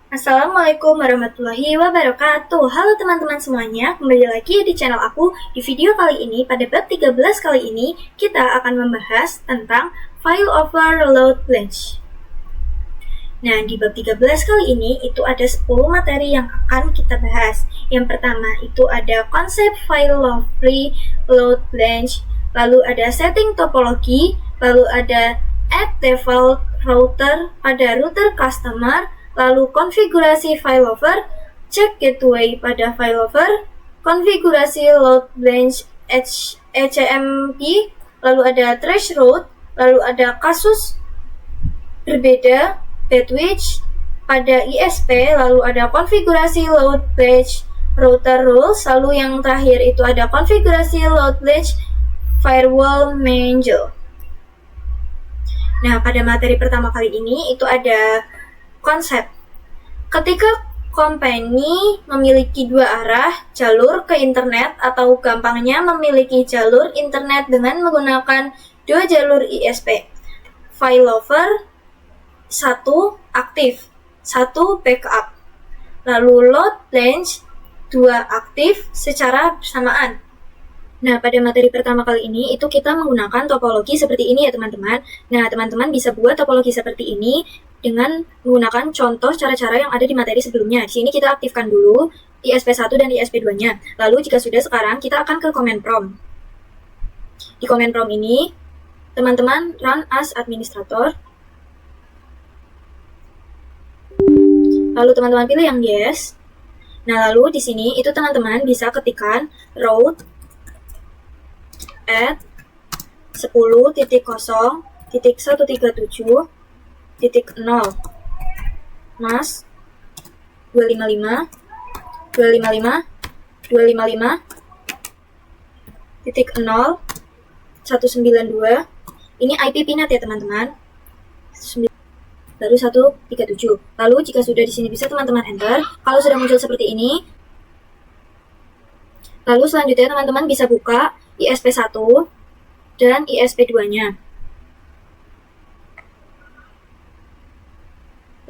Assalamualaikum warahmatullahi wabarakatuh. Halo teman-teman semuanya, kembali lagi di channel aku. Di video kali ini, pada bab 13 kali ini, kita akan membahas tentang file overload branch. Nah, di bab 13 kali ini, itu ada 10 materi yang akan kita bahas. Yang pertama, itu ada konsep file overload branch, lalu ada setting topologi, lalu ada add default router pada router customer, lalu konfigurasi failover, cek gateway pada failover, konfigurasi load branch HCMP, lalu ada threshold, lalu ada kasus berbeda, bandwidth pada ISP, lalu ada konfigurasi load branch router rules, lalu yang terakhir itu ada konfigurasi load branch firewall manager. Nah, pada materi pertama kali ini itu ada konsep. Ketika company memiliki dua arah jalur ke internet atau gampangnya memiliki jalur internet dengan menggunakan dua jalur ISP. Failover satu aktif, satu backup. Lalu load branch dua aktif secara bersamaan. Nah, pada materi pertama kali ini itu kita menggunakan topologi seperti ini ya teman-teman. Nah, teman-teman bisa buat topologi seperti ini dengan menggunakan contoh cara-cara yang ada di materi sebelumnya. Di sini kita aktifkan dulu ISP1 dan ISP2-nya. Lalu jika sudah, sekarang kita akan ke command prompt. Di command prompt ini, teman-teman run as administrator. Lalu teman-teman pilih yang yes. Nah, lalu di sini itu teman-teman bisa ketikkan route at 10.0.137.0 mas 255 255 255.0 192. Ini IP pinet ya teman-teman, baru 137. Lalu jika sudah di sini bisa teman-teman enter. Kalau sudah muncul seperti ini, lalu selanjutnya teman-teman bisa buka ISP1 dan ISP2-nya.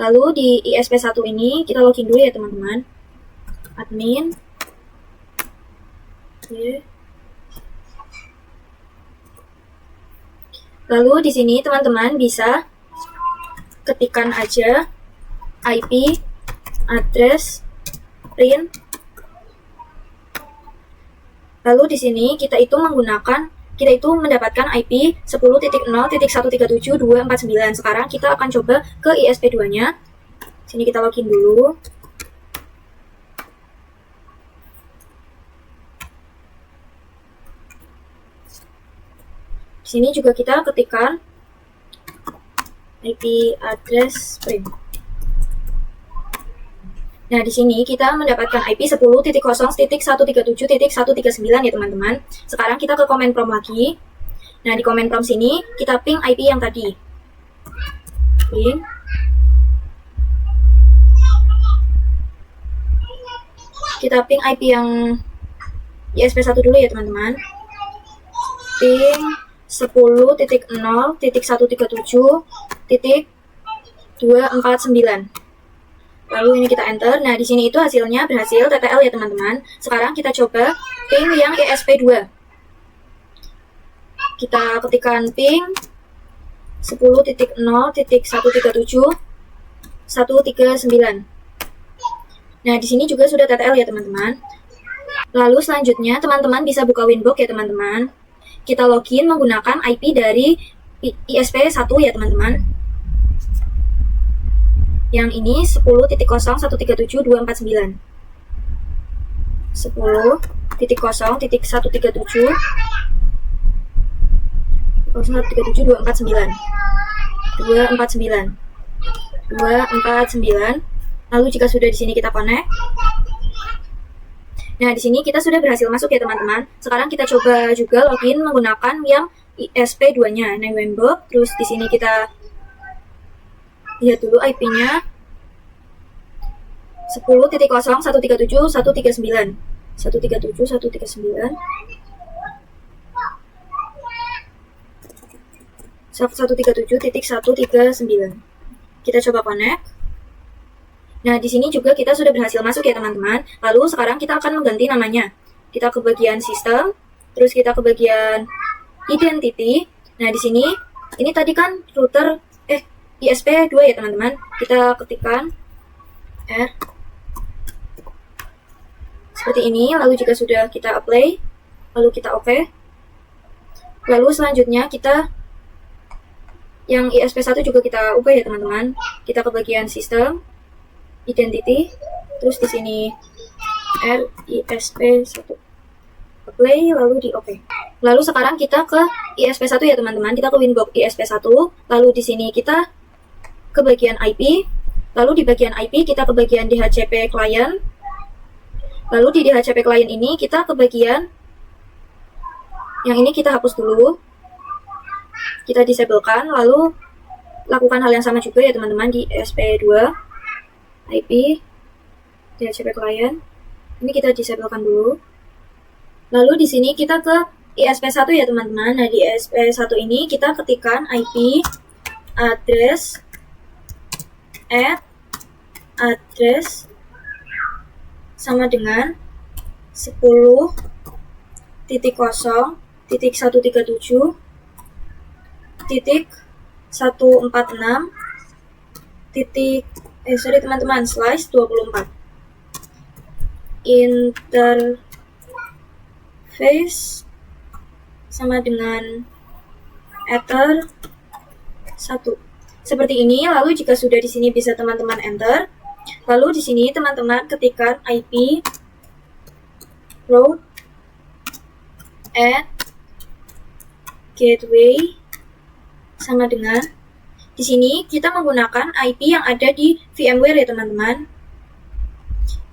Lalu di ISP1 ini kita login dulu ya teman-teman. Admin. Oke. Lalu di sini teman-teman bisa ketikkan aja IP address print. Lalu di sini kita itu mendapatkan IP 10.0.137.249. Sekarang kita akan coba ke ISP2-nya. Sini kita login dulu. Di sini juga kita ketikkan IP address print. Nah, di sini kita mendapatkan IP 10.0.137.139 ya teman-teman. Sekarang kita ke command prompt lagi. Nah, di command prompt sini kita ping IP yang tadi. Ping. Kita ping IP yang ISP1 dulu ya teman-teman. Ping 10.0.137.249. Lalu ini kita enter. Nah, di sini itu hasilnya berhasil TTL ya teman-teman. Sekarang kita coba ping yang ISP2. Kita ketikkan ping 10.0.137.139. Nah, di sini juga sudah TTL ya teman-teman. Lalu selanjutnya teman-teman bisa buka Winbox ya teman-teman. Kita login menggunakan IP dari ISP1 ya teman-teman. Yang ini 10.0.137.249. 10.0.137.249. Lalu jika sudah di sini kita connect. Nah, di sini kita sudah berhasil masuk ya teman-teman. Sekarang kita coba juga login menggunakan yang ISP2-nya. Nah, Winbox. Terus di sini kita lihat dulu IP-nya 10.0.137.139. 137.139. 137.139. Kita coba connect. Nah, di sini juga kita sudah berhasil masuk ya teman-teman. Lalu sekarang kita akan mengganti namanya. Kita ke bagian sistem, terus kita ke bagian identity. Nah, di sini ini tadi kan router ISP2 ya teman-teman. Kita ketikkan R seperti ini, lalu jika sudah kita apply, lalu kita OK. Lalu selanjutnya kita yang ISP1 juga kita ubah ya teman-teman. Kita ke bagian sistem, identity, terus di sini RISP1. Apply, lalu di OK. Lalu sekarang kita ke ISP1 ya teman-teman. Kita ke Winbox ISP1, lalu di sini kita ke bagian IP. Lalu di bagian IP kita ke bagian DHCP client. Lalu di DHCP client ini kita ke bagian yang ini kita hapus dulu. Kita disablekan, lalu lakukan hal yang sama juga ya teman-teman di ISP2 IP DHCP client. Ini kita disablekan dulu. Lalu di sini kita ke ISP1 ya teman-teman. Nah, di ISP1 ini kita ketikkan IP address address sama dengan 10.0.137.146 teman-teman /24 interface sama dengan ether 1 seperti ini. Lalu jika sudah di sini bisa teman-teman enter. Lalu di sini teman-teman ketikkan IP route at gateway sama dengan, di sini kita menggunakan IP yang ada di VMware ya teman-teman.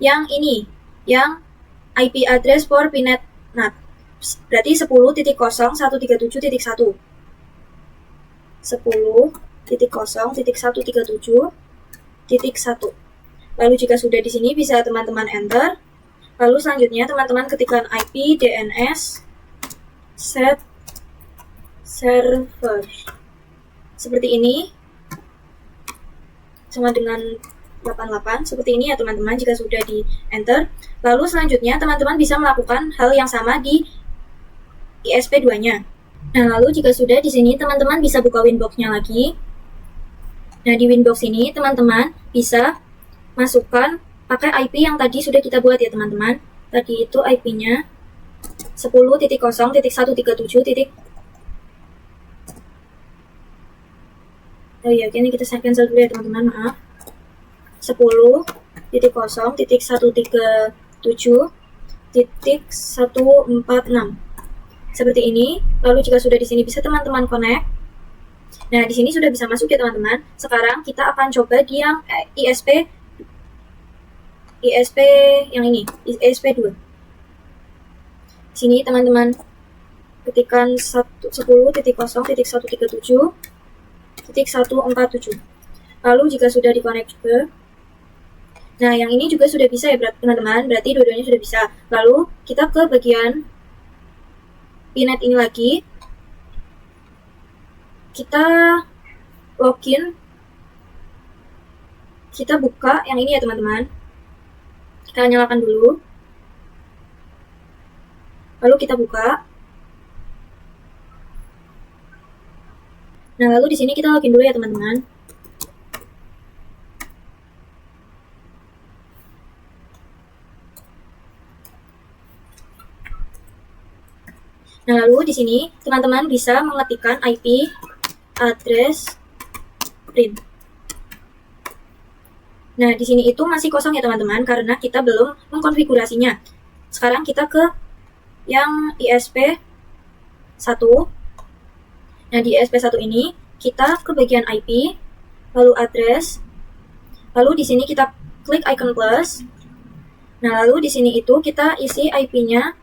Yang ini, yang IP address for PNAT NAT. Berarti 10.0.137.1. 10.0.137.1. Lalu jika sudah di sini bisa teman-teman enter. Lalu selanjutnya teman-teman ketikkan IP DNS set server. Seperti ini. Sama dengan 88 seperti ini ya teman-teman jika sudah di enter. Lalu selanjutnya teman-teman bisa melakukan hal yang sama di ISP2-nya. Nah, lalu jika sudah di sini teman-teman bisa buka Winbox-nya lagi. Nah, di Winbox ini teman-teman bisa masukkan pakai IP yang tadi sudah kita buat ya teman-teman. Tadi itu IP-nya 10.0.137. Oh iya, ini kita cancel dulu ya teman-teman, maaf. 10.0.137.146 seperti ini. Lalu jika sudah di sini bisa teman-teman connect. Nah, di sini sudah bisa masuk ya teman-teman. Sekarang kita akan coba di yang ISP yang ini, ISP2. Di sini teman-teman ketikkan 10.0.137.147. Lalu jika sudah di connect juga. Nah, yang ini juga sudah bisa ya teman-teman. Berarti dua-duanya sudah bisa. Lalu kita ke bagian PNAT ini lagi. Kita login. Kita buka yang ini ya teman-teman. Kita nyalakan dulu. Lalu kita buka. Nah, lalu di sini kita login dulu ya teman-teman. Nah, lalu di sini teman-teman bisa mengetikkan IP address print. Nah, di sini itu masih kosong ya teman-teman karena kita belum mengkonfigurasinya. Sekarang kita ke yang ISP1. Nah, di ISP1 ini kita ke bagian IP, lalu address, lalu di sini kita klik icon plus. Nah, lalu di sini itu kita isi IP-nya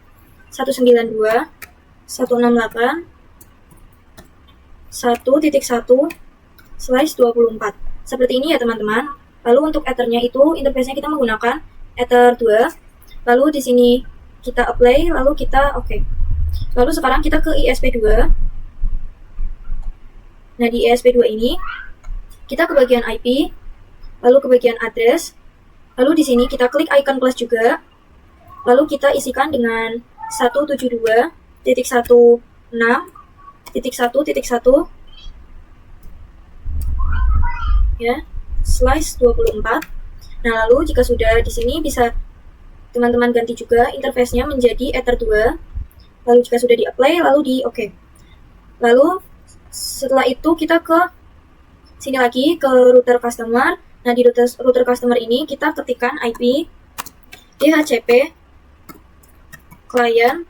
192.168.1.1/24. Seperti ini ya teman-teman. Lalu untuk ethernya itu interface-nya kita menggunakan ether 2. Lalu di sini kita apply, lalu kita OK. Lalu sekarang kita ke ISP2. Nah, di ISP2 ini kita ke bagian IP, lalu ke bagian address, Lalu di sini kita klik icon plus juga. Lalu kita isikan dengan 172.1.16.1.1 ya, slice 24. Nah, lalu jika sudah di sini bisa teman-teman ganti juga interface-nya menjadi Ether 2. Lalu jika sudah di-apply, lalu di OK. Lalu setelah itu kita ke sini lagi ke router customer. Nah, di router customer ini kita ketikkan IP DHCP client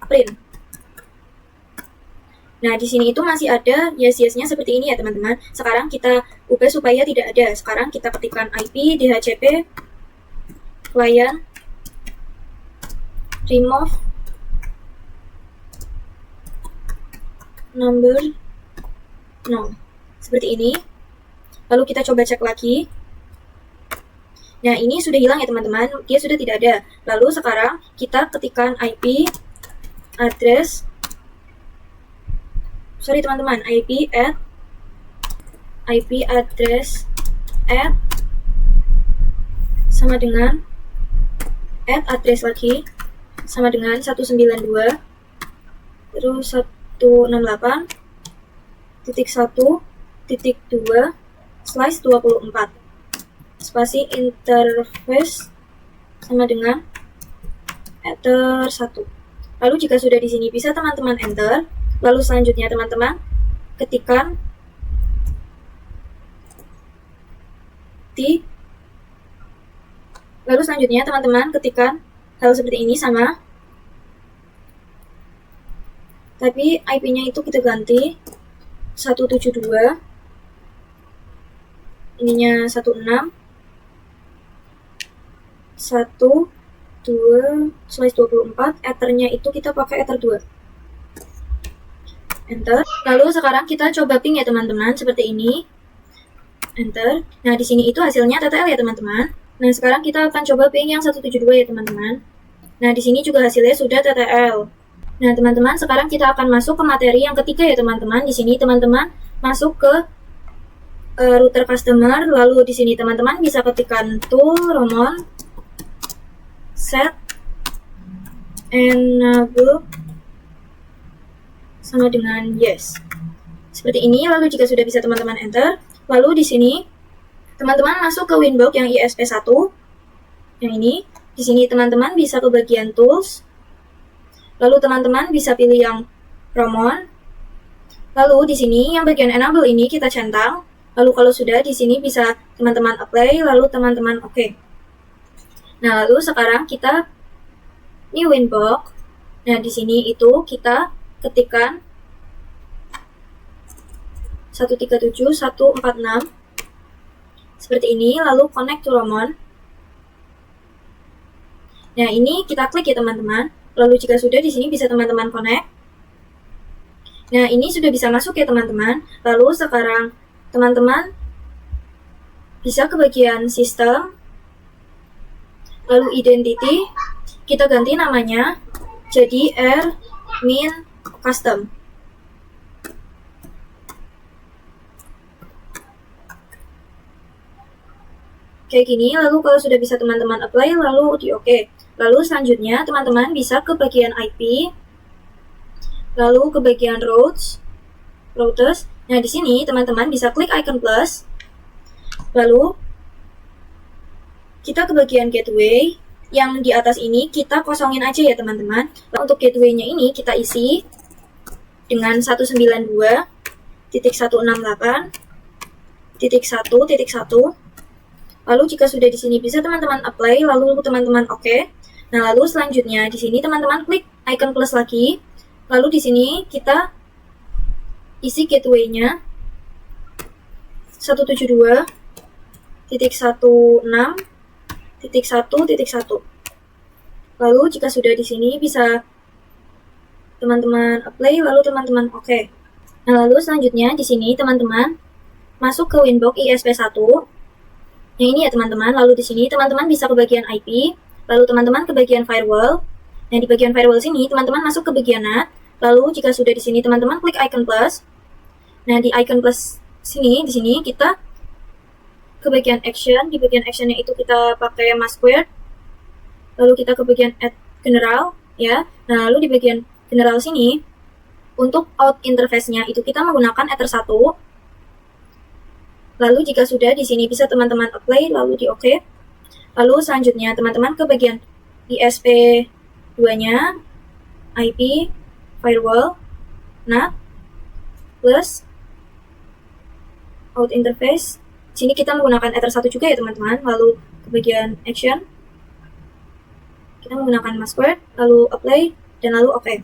print. Nah, di sini itu masih ada yes-nya seperti ini ya, teman-teman. Sekarang kita ubah supaya tidak ada. Sekarang kita ketikkan IP DHCP client remove number 0. Seperti ini. Lalu kita coba cek lagi. Nah, ini sudah hilang ya, teman-teman. Dia sudah tidak ada. Lalu sekarang kita ketikkan IP address IP address at sama dengan address lagi sama dengan 192 terus 168.1.2 slice 24 spasi interface sama dengan Ether 1. Lalu jika sudah di sini bisa teman-teman enter. Lalu selanjutnya teman-teman ketikkan hal seperti ini sama. Tapi IP-nya itu kita ganti 172. Ininya 16 1.2/24, Ether-nya itu kita pakai Ether 2. Enter. Lalu sekarang kita coba ping ya teman-teman, seperti ini. Enter. Nah, di sini itu hasilnya TTL ya teman-teman. Nah, sekarang kita akan coba ping yang 172 ya teman-teman. Nah, di sini juga hasilnya sudah TTL. Nah, teman-teman, sekarang kita akan masuk ke materi yang ketiga ya teman-teman. Di sini teman-teman masuk ke router customer, lalu di sini teman-teman bisa ketikkan tool Roman set enable sama dengan yes. Seperti ini. Lalu jika sudah bisa teman-teman enter. Lalu di sini teman-teman masuk ke Winbox yang ISP1. Yang ini. Di sini teman-teman bisa ke bagian tools. Lalu teman-teman bisa pilih yang Roman. Lalu di sini yang bagian enable ini kita centang. Lalu kalau sudah di sini bisa teman-teman apply, lalu teman-teman OK. Nah, lalu sekarang kita new Winbox. Nah, di sini itu kita ketikkan 137.146 seperti ini, lalu connect to Roman. Nah, ini kita klik ya teman-teman. Lalu jika sudah di sini bisa teman-teman connect. Nah, ini sudah bisa masuk ya teman-teman. Lalu sekarang teman-teman bisa ke bagian sistem. Lalu identity kita ganti namanya jadi admin custom. Kayak gini. Lalu kalau sudah bisa teman-teman apply, lalu di OK. Lalu selanjutnya teman-teman bisa ke bagian IP, lalu ke bagian routers. Nah, di sini teman-teman bisa klik icon plus. Lalu kita ke bagian gateway. Yang di atas ini kita kosongin aja ya teman-teman. Untuk gateway-nya ini kita isi dengan 192.168.1.1. Lalu jika sudah di sini bisa teman-teman apply, lalu teman-teman OK. Nah, lalu selanjutnya di sini teman-teman klik icon plus lagi. Lalu di sini kita isi gateway-nya 172.168.1.1. Lalu jika sudah di sini bisa teman-teman apply, lalu teman-teman OK. Nah, lalu selanjutnya di sini teman-teman masuk ke Winbox ISP1. Yang ini ya teman-teman. Lalu di sini teman-teman bisa ke bagian IP, lalu teman-teman ke bagian firewall. Nah, di bagian firewall sini teman-teman masuk ke bagian NAT. Lalu jika sudah di sini teman-teman klik icon plus. Nah, di icon plus sini, di sini kita ke bagian action. Di bagian actionnya itu kita pakai mask square. Lalu kita ke bagian add general, ya. Nah, lalu di bagian general sini, untuk out interface-nya itu kita menggunakan Ether 1. Lalu jika sudah, di sini bisa teman-teman apply, lalu di OK. Lalu selanjutnya, teman-teman ke bagian ISP2-nya, IP, firewall, NAT, plus out interface. Sini kita menggunakan Ether 1 juga ya teman-teman. Lalu ke bagian action, kita menggunakan mask square, lalu apply, dan lalu OK.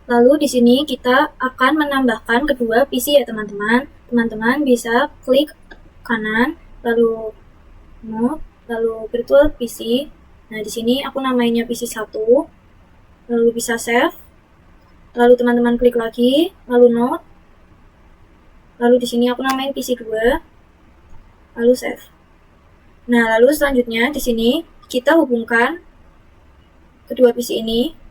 Lalu di sini kita akan menambahkan kedua PC ya teman-teman. Teman-teman bisa klik kanan, lalu mode, lalu virtual PC. Nah, di sini aku namainya PC 1. Lalu bisa save. Lalu teman-teman klik lagi, lalu node. Lalu di sini aku namain PC 2. Lalu save. Nah, lalu selanjutnya di sini kita hubungkan kedua PC ini.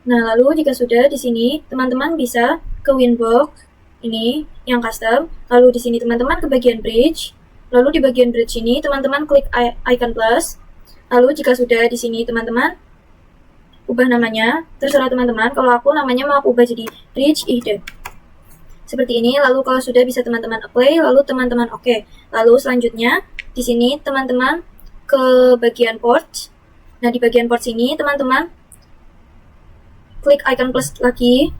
Nah, lalu jika sudah di sini, teman-teman bisa ke Winbox ini yang custom. Lalu di sini teman-teman ke bagian bridge. Lalu di bagian bridge ini teman-teman klik icon plus. Lalu jika sudah di sini teman-teman ubah namanya. Terserah teman-teman. Kalau aku namanya mau aku ubah jadi bridge ide. Seperti ini. Lalu kalau sudah bisa teman-teman apply. Lalu teman-teman oke. Lalu selanjutnya di sini teman-teman ke bagian port. Nah, di bagian port sini teman-teman klik icon plus lagi.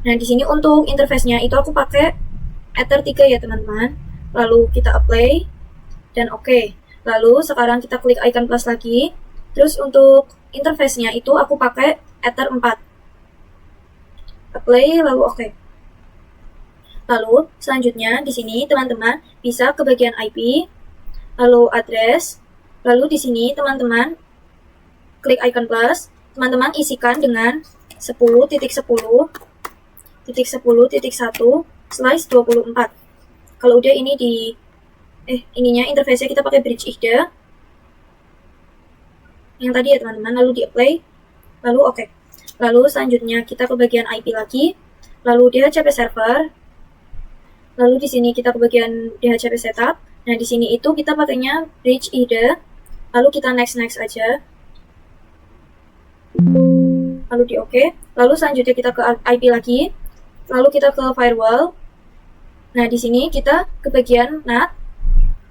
Nah, di sini untuk interface-nya itu aku pakai Ether 3 ya, teman-teman. Lalu kita apply dan oke. Lalu sekarang kita klik icon plus lagi. Terus untuk interface-nya itu aku pakai Ether 4. Apply lalu oke. Lalu selanjutnya di sini teman-teman bisa ke bagian IP, lalu address. Lalu di sini teman-teman klik icon plus, teman-teman isikan dengan 10.10.10.1/24. Kalau udah ini di ininya interface-nya kita pakai bridge IDA yang tadi ya teman-teman, lalu di apply, lalu oke. Lalu selanjutnya kita ke bagian IP lagi, lalu DHCP server, lalu di sini kita ke bagian DHCP setup. Nah, di sini itu kita pakainya bridge IDA, lalu kita next aja. Lalu di OK. Lalu selanjutnya kita ke IP lagi. Lalu kita ke firewall. Nah, di sini kita ke bagian NAT.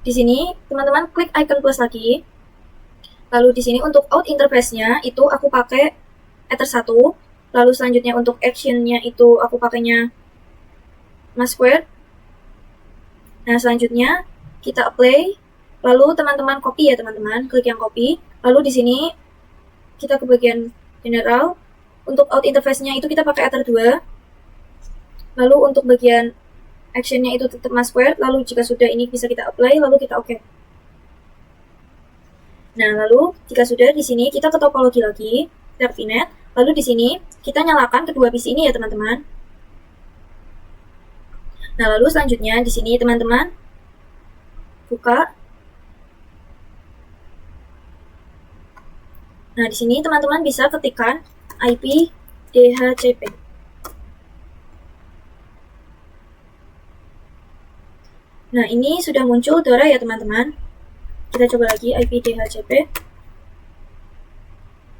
Di sini teman-teman klik icon plus lagi. Lalu di sini untuk out interface-nya itu aku pakai Ether 1. Lalu selanjutnya untuk action-nya itu aku pakainya mask square. Nah, selanjutnya kita apply. Lalu teman-teman copy ya teman-teman, klik yang copy. Lalu di sini kita ke bagian general. Untuk out interface-nya itu kita pakai Ether 2. Lalu untuk bagian action-nya itu tetap mask square. Lalu jika sudah ini bisa kita apply, lalu kita OK. Nah, lalu jika sudah di sini kita ke topologi lagi, kita ke VNet. Lalu di sini kita nyalakan kedua PC ini ya teman-teman. Nah, lalu selanjutnya di sini teman-teman buka. Nah, di sini teman-teman bisa ketikkan IP DHCP. Nah, ini sudah muncul Dora ya teman-teman. Kita coba lagi IP DHCP.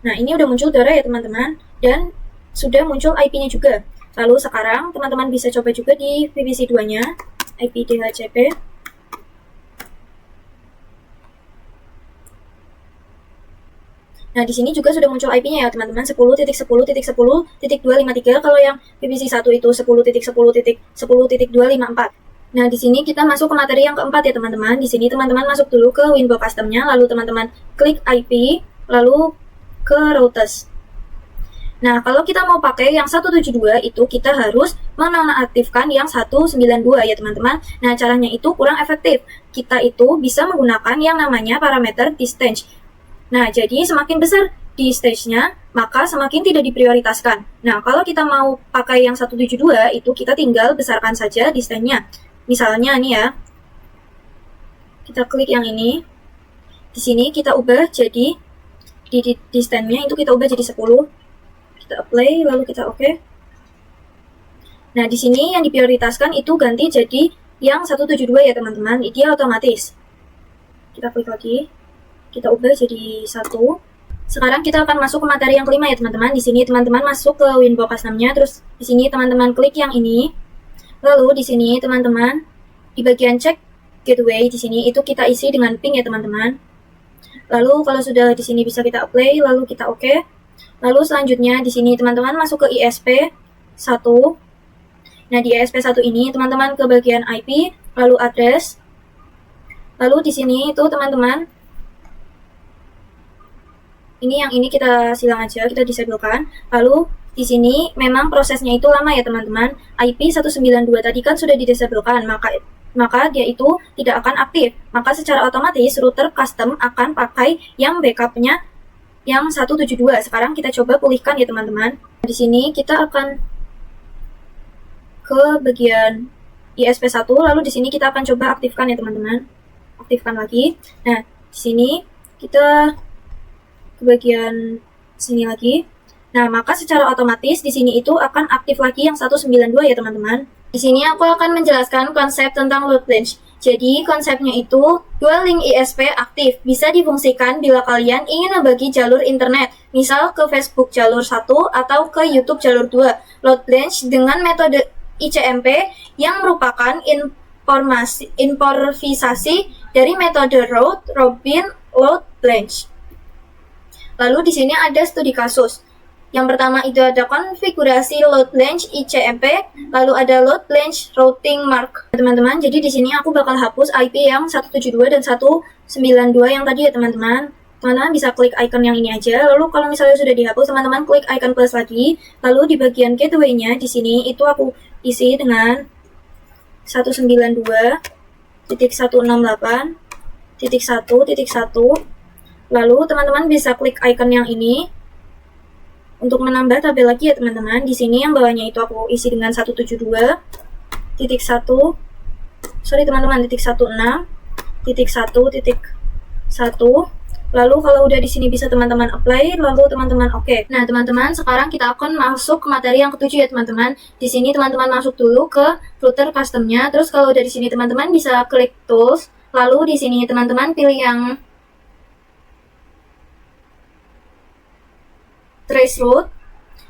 Nah, ini udah muncul Dora ya teman-teman. Dan sudah muncul IP-nya juga. Lalu sekarang teman-teman bisa coba juga di VPC 2-nya IP DHCP. Nah, di sini juga sudah muncul IP-nya ya, teman-teman, 10.10.10.253. Kalau yang VPC 1 itu 10.10.10.254. Nah, di sini kita masuk ke materi yang keempat ya, teman-teman. Di sini teman-teman masuk dulu ke Winbox custom-nya, lalu teman-teman klik IP, lalu ke routers. Nah, kalau kita mau pakai yang 172 itu kita harus menonaktifkan yang 192 ya, teman-teman. Nah, caranya itu kurang efektif. Kita itu bisa menggunakan yang namanya parameter distance. Nah, jadi semakin besar distance-nya, maka semakin tidak diprioritaskan. Nah, kalau kita mau pakai yang 172, itu kita tinggal besarkan saja distance-nya. Misalnya nih ya, kita klik yang ini. Di sini kita ubah jadi, di distance-nya itu kita ubah jadi 10. Kita apply, lalu kita OK. Nah, di sini yang diprioritaskan itu ganti jadi yang 172 ya teman-teman. Dia otomatis. Kita klik lagi. Kita ubah jadi 1. Sekarang kita akan masuk ke materi yang kelima ya teman-teman. Di sini teman-teman masuk ke Winbox custom-nya, terus di sini teman-teman klik yang ini. Lalu di sini teman-teman di bagian check gateway di sini itu kita isi dengan ping ya teman-teman. Lalu kalau sudah di sini bisa kita apply, lalu kita oke. Lalu selanjutnya di sini teman-teman masuk ke ISP 1. Nah, di ISP1 ini teman-teman ke bagian IP, lalu address. Lalu di sini itu teman-teman yang ini kita silang aja, kita disablekan. Lalu di sini memang prosesnya itu lama ya teman-teman. IP 192 tadi kan sudah didisablekan, maka dia itu tidak akan aktif. Maka secara otomatis router custom akan pakai yang backupnya yang 172. Sekarang kita coba pulihkan ya teman-teman. Di sini kita akan ke bagian ISP1, lalu di sini kita akan coba aktifkan ya teman-teman. Aktifkan lagi. Nah, di sini kita ke bagian sini lagi. Nah, maka secara otomatis di sini itu akan aktif lagi yang 192 ya teman-teman. Di sini aku akan menjelaskan konsep tentang load balance. Jadi konsepnya itu dual link ISP aktif bisa difungsikan bila kalian ingin membagi jalur internet, misal ke Facebook jalur 1 atau ke YouTube jalur 2. Load balance dengan metode ICMP yang merupakan improvisasi dari metode round robin load balance. Lalu di sini ada studi kasus. Yang pertama itu ada konfigurasi load balance ICMP, lalu ada load balance routing mark. Teman-teman, jadi di sini aku bakal hapus IP yang 172 dan 192 yang tadi ya teman-teman. Teman-teman bisa klik icon yang ini aja. Lalu kalau misalnya sudah dihapus, teman-teman klik icon plus lagi. Lalu di bagian gateway-nya di sini itu aku isi dengan 192.168.1.1. Lalu teman-teman bisa klik icon yang ini untuk menambah tabel lagi ya teman-teman. Di sini yang bawahnya itu aku isi dengan 172.1.16.1.1. Lalu kalau udah di sini bisa teman-teman apply, lalu teman-teman oke. Nah, teman-teman, sekarang kita akan masuk ke materi yang ketujuh ya teman-teman. Di sini teman-teman masuk dulu ke router custom-nya. Terus kalau udah di sini teman-teman bisa klik tools. Lalu di sini teman-teman pilih yang trace route.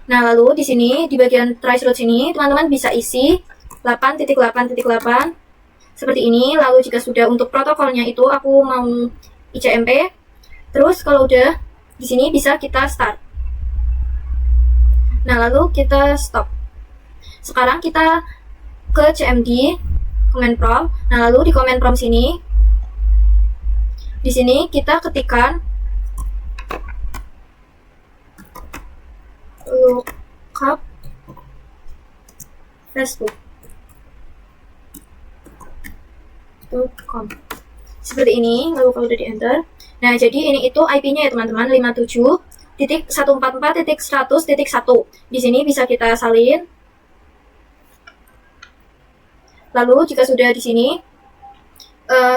Nah, lalu di sini di bagian trace route sini teman-teman bisa isi 8.8.8 seperti ini. Lalu jika sudah untuk protokolnya itu aku mau ICMP. Terus kalau udah di sini bisa kita start. Nah, lalu kita stop. Sekarang kita ke CMD command prompt. Nah, lalu di command prompt sini di sini kita ketikkan lookup facebook.com seperti ini. Lalu kalau udah di enter, nah jadi ini itu IP-nya ya teman-teman, 57.144.100.1. Di sini bisa kita salin. Lalu jika sudah di sini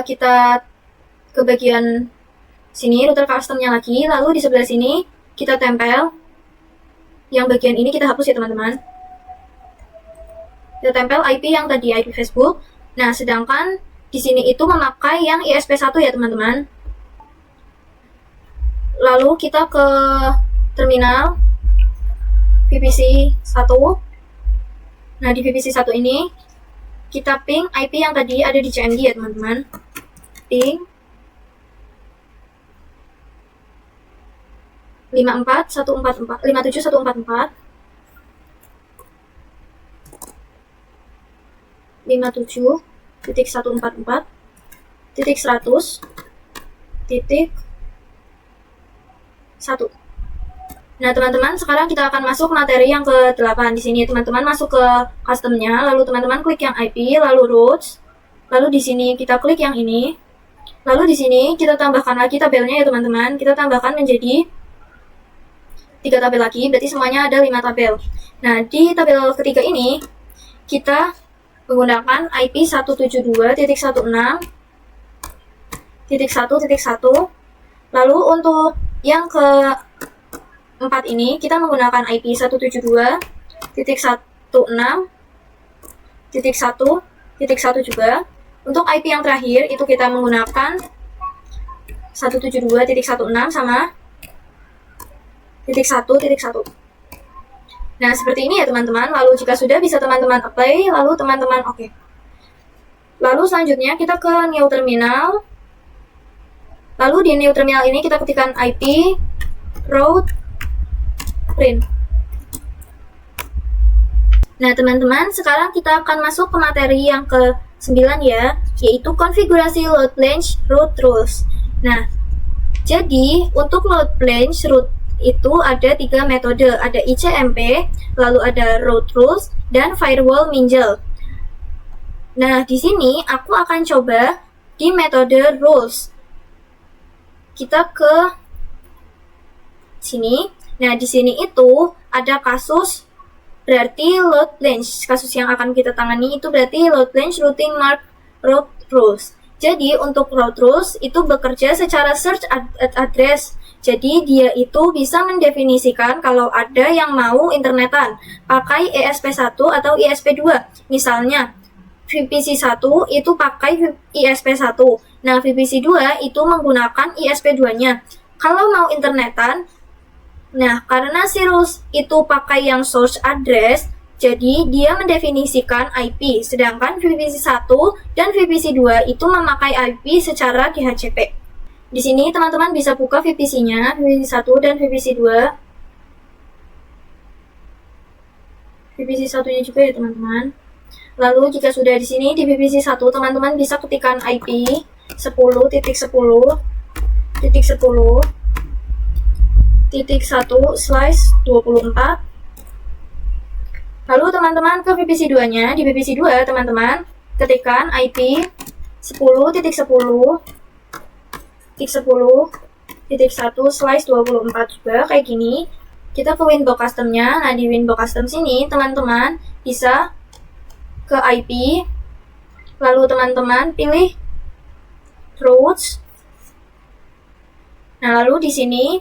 kita ke bagian sini router custom-nya lagi. Lalu di sebelah sini kita tempel yang bagian ini, kita hapus ya teman-teman. Kita tempel IP yang tadi, IP Facebook. Nah, sedangkan di sini itu memakai yang ISP1 ya teman-teman. Lalu kita ke terminal VPC 1. Nah, di VPC 1 ini kita ping IP yang tadi ada di CMD ya teman-teman. Ping 57144 57.144.100.1. Nah, teman-teman, sekarang kita akan masuk materi yang ke-8. Di sini teman-teman masuk ke custom-nya, lalu teman-teman klik yang IP, lalu routes. Lalu di sini kita klik yang ini. Lalu di sini kita tambahkan lagi tabelnya ya teman-teman. Kita tambahkan menjadi 3 tabel lagi, berarti semuanya ada 5 tabel. Nah, di tabel ketiga ini kita menggunakan IP 172.168.1.1. Lalu untuk yang ke-4 ini kita menggunakan IP 172.168.1.1. 1.1 juga. Untuk IP yang terakhir itu kita menggunakan 172.16 sama 1.1. Nah, seperti ini ya teman-teman. Lalu jika sudah bisa teman-teman apply, lalu teman-teman oke. Lalu selanjutnya kita ke new terminal. Lalu di new terminal ini kita ketikkan IP route print. Nah, teman-teman, sekarang kita akan masuk ke materi yang ke-9 ya, yaitu konfigurasi load balance route rules. Nah, jadi untuk load balance route itu ada 3 metode, ada ICMP, lalu ada route rules, dan firewall mingle. Nah, di sini aku akan coba di metode rules. Kita ke sini. Nah, di sini itu ada kasus, berarti load balance. Kasus yang akan kita tangani itu berarti load balance routing mark route rules. Jadi untuk route rules itu bekerja secara search address. Jadi dia itu bisa mendefinisikan kalau ada yang mau internetan pakai ESP1 atau ESP2. Misalnya VPC1 itu pakai ISP1. Nah, VPC2 itu menggunakan ISP2-nya. Kalau mau internetan, nah, karena si rules itu pakai yang source address, jadi dia mendefinisikan IP, sedangkan VPC1 dan VPC2 itu memakai IP secara DHCP. Di sini teman-teman bisa buka VPC-nya, VPC1 dan VPC2. VPC1-nya juga ya teman-teman. Lalu jika sudah di sini di VPC1, teman-teman bisa ketikkan IP 10.10.10.1/24. Lalu teman-teman ke VPC2-nya, di VPC2 teman-teman ketikkan IP 10.10.10.1/24 juga kayak gini. Kita ke window custom-nya. Nah, di window custom sini teman-teman bisa ke IP, lalu teman-teman pilih routes. Nah, lalu di sini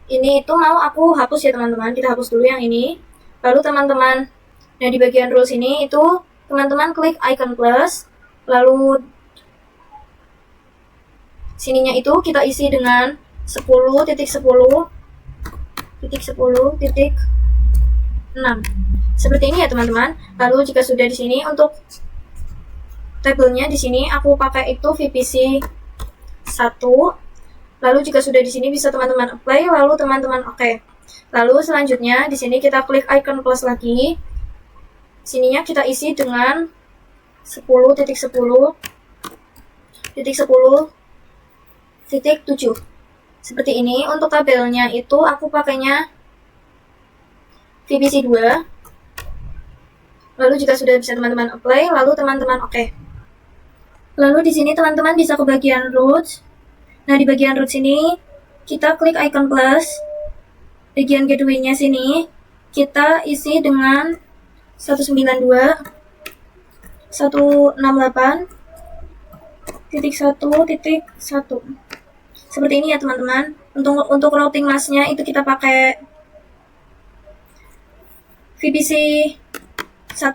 ini itu mau aku hapus ya teman-teman. Kita hapus dulu yang ini. Lalu teman-teman, nah di bagian rules ini itu teman-teman klik icon plus, lalu sininya itu kita isi dengan 10.10.10.6. Seperti ini ya teman-teman. Lalu jika sudah di sini untuk tabelnya di sini aku pakai itu VPC 1. Lalu jika sudah di sini bisa teman-teman apply, lalu teman-teman oke. Lalu selanjutnya di sini kita klik icon plus lagi. Sininya kita isi dengan 10.10.10.7. Seperti ini. Untuk tabelnya itu aku pakainya VPC 2. Lalu jika sudah bisa teman-teman apply, lalu teman-teman oke. Lalu di sini teman-teman bisa ke bagian routes. Nah, di bagian routes ini kita klik icon plus. Bagian gateway-nya sini kita isi dengan 192.168.1.1. Seperti ini ya teman-teman. Untuk routing mask-nya itu kita pakai VPC 1.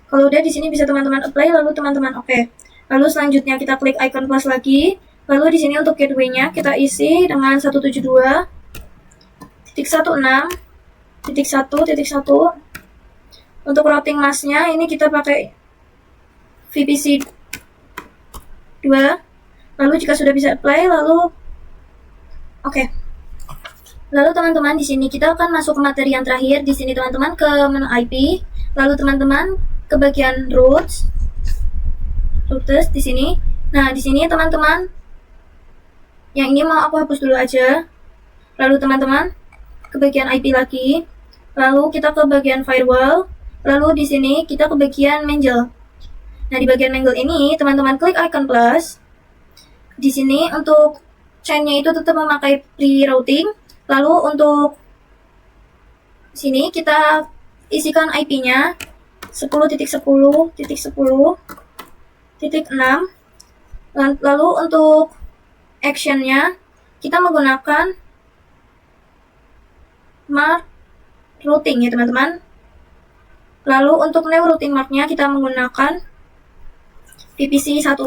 Kalau udah di sini bisa teman-teman apply, lalu teman-teman oke. Lalu selanjutnya kita klik icon plus lagi. Lalu di sini untuk gateway-nya kita isi dengan 172.1.6.1.1. Untuk routing mask-nya ini kita pakai VPC 2. Lalu jika sudah bisa apply, lalu oke. Lalu teman-teman di sini kita akan masuk ke materi yang terakhir. Di sini teman-teman ke menu IP, lalu teman-teman ke bagian routes di sini. Nah, di sini teman-teman yang ini mau aku hapus dulu aja. Lalu teman-teman ke bagian IP lagi. Lalu kita ke bagian firewall. Lalu di sini kita ke bagian mingle. Nah, di bagian mingle ini teman-teman klik icon plus. Di sini untuk chain-nya itu tetap memakai pre-routing. Lalu untuk sini kita isikan IP-nya 10.10.10.6. Lalu untuk action-nya kita menggunakan mark routing ya teman-teman. Lalu untuk new routing marknya kita menggunakan VPC 1.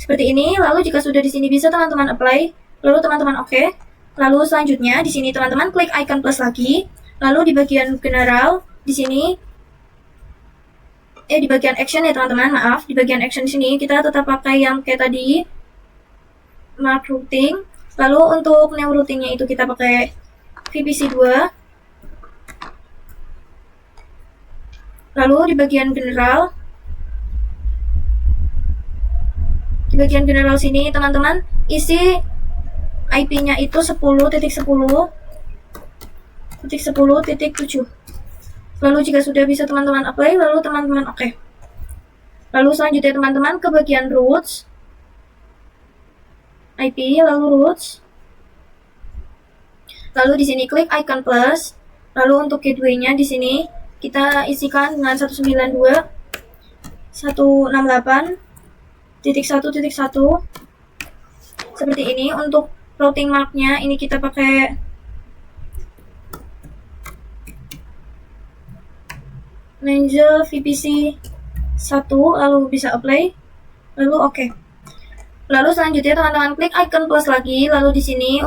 Seperti ini. Lalu jika sudah di sini bisa teman-teman apply, lalu teman-teman oke. Lalu selanjutnya di sini teman-teman klik icon plus lagi. Lalu di bagian general di sini di bagian action ya teman-teman, maaf, di bagian action sini kita tetap pakai yang kayak tadi, mark routing. Lalu untuk new routingnya itu kita pakai VPC 2. Lalu di bagian general sini teman-teman isi IP-nya itu 10.10.10.7. Lalu jika sudah bisa teman-teman apply, lalu teman-teman oke. Lalu selanjutnya teman-teman ke bagian routes, IP, lalu routes. Lalu di sini klik icon plus. Lalu untuk gateway-nya di sini kita isikan dengan 192.168.1.1. Seperti ini. Untuk routing mark-nya ini kita pakai Angel VPC 1, lalu bisa apply, lalu oke. Lalu selanjutnya teman-teman klik icon plus lagi, lalu di sini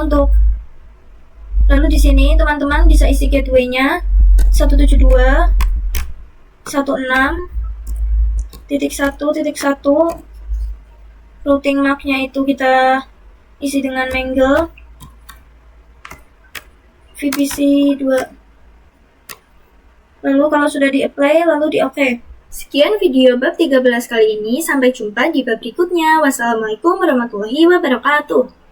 teman-teman bisa isi gateway-nya 172.16.1.1. Routing mark-nya itu kita isi dengan Mangle VPC 2. Lalu kalau sudah di-apply, lalu di-oke. Sekian video bab 13 kali ini, sampai jumpa di bab berikutnya. Wassalamualaikum warahmatullahi wabarakatuh.